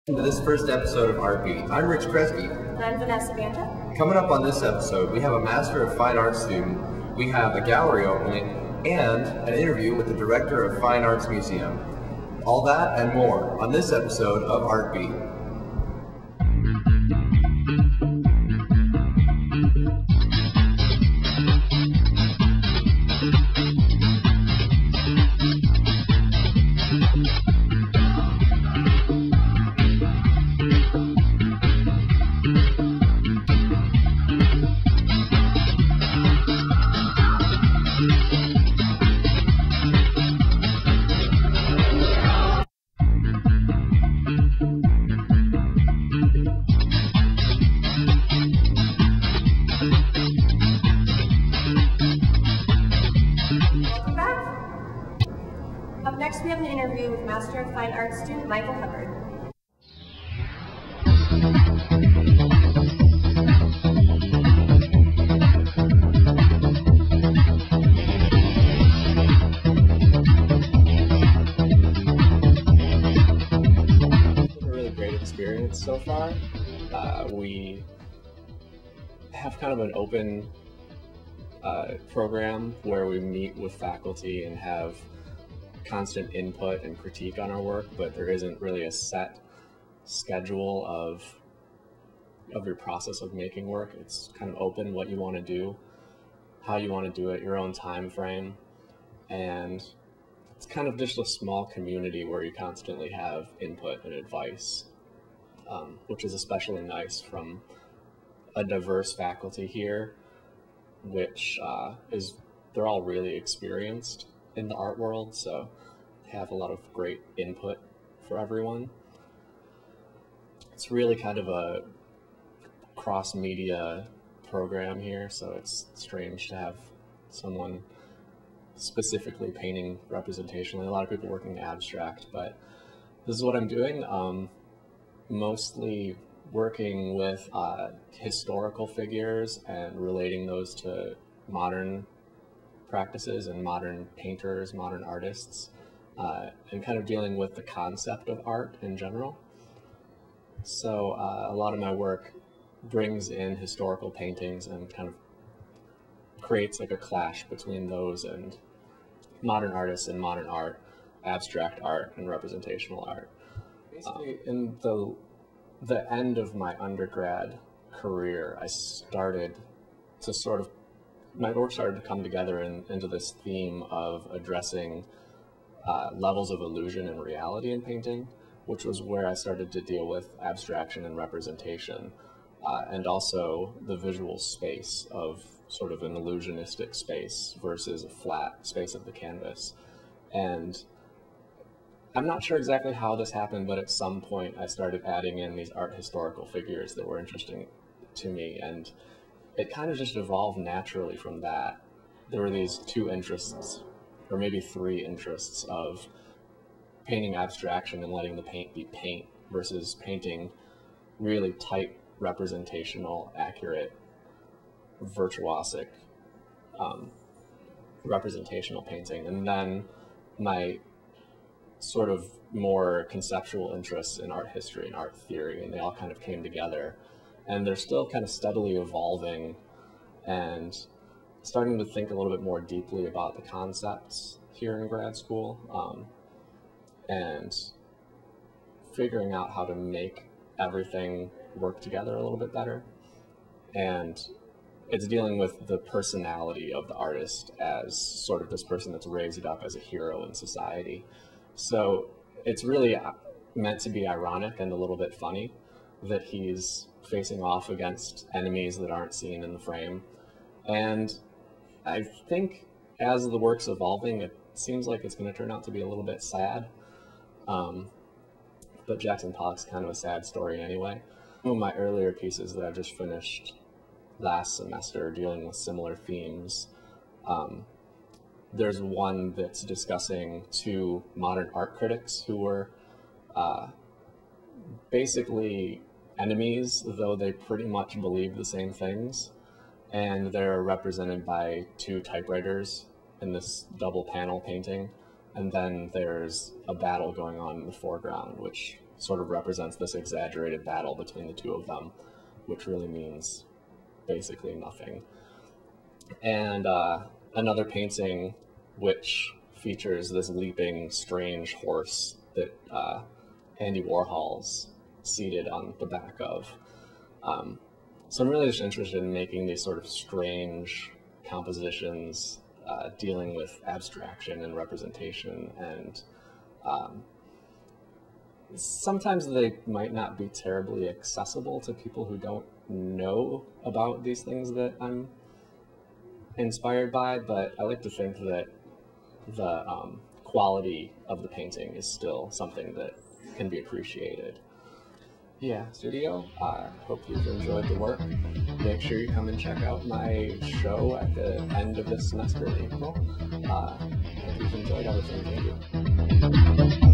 To this first episode of Artbeat. I'm Rich Kresge. And I'm Vanessa Banta. Coming up on this episode, we have a Master of Fine Arts student, we have a gallery opening, and an interview with the Director of Fine Arts Museum. All that and more on this episode of Artbeat. Welcome back. Up next, we have an interview with Master of Fine Arts student Michael Hubbard. A really great experience so far. We have kind of an open program where we meet with faculty and have constant input and critique on our work, but there isn't really a set schedule of your process of making work. It's kind of open what you want to do, how you want to do it, your own time frame, and it's kind of just a small community where you constantly have input and advice, which is especially nice from a diverse faculty here, which they're all really experienced in the art world, so have a lot of great input for everyone. It's really kind of a cross-media program here, so it's strange to have someone specifically painting representationally. A lot of people working abstract, but this is what I'm doing. Mostly working with historical figures and relating those to modern practices and modern painters, modern artists, and kind of dealing with the concept of art in general. So a lot of my work brings in historical paintings and kind of creates like a clash between those and modern artists and modern art, abstract art and representational art. Basically, in the end of my undergrad career, I started to my work started to come together into this theme of addressing levels of illusion and reality in painting, which was where I started to deal with abstraction and representation, and also the visual space of sort of an illusionistic space versus a flat space of the canvas. And I'm not sure exactly how this happened, but at some point I started adding in these art historical figures that were interesting to me, and it kind of just evolved naturally from that. There were these two interests, or maybe three interests, of painting abstraction and letting the paint be paint versus painting really tight, representational, accurate, virtuosic representational painting. And then my sort of more conceptual interests in art history and art theory, and they all kind of came together. And they're still kind of steadily evolving and starting to think a little bit more deeply about the concepts here in grad school, and figuring out how to make everything work together a little bit better. And it's dealing with the personality of the artist as sort of this person that's raised up as a hero in society. So it's really meant to be ironic and a little bit funny that he's facing off against enemies that aren't seen in the frame. And I think as the work's evolving, it seems like it's going to turn out to be a little bit sad. But Jackson Pollock's kind of a sad story anyway. Some of my earlier pieces that I've just finished last semester dealing with similar themes. There's one that's discussing two modern art critics who were basically enemies, though they pretty much believe the same things. And they're represented by two typewriters in this double panel painting. And then there's a battle going on in the foreground, which sort of represents this exaggerated battle between the two of them, which really means basically nothing. And another painting which features this leaping, strange horse that Andy Warhol's seated on the back of. So I'm really just interested in making these sort of strange compositions dealing with abstraction and representation, and sometimes they might not be terribly accessible to people who don't know about these things that I'm inspired by, but I like to think that the quality of the painting is still something that can be appreciated. Yeah, studio, I hope you've enjoyed the work. Make sure you come and check out my show at the end of this semester in April. I hope you've enjoyed everything. Thank you.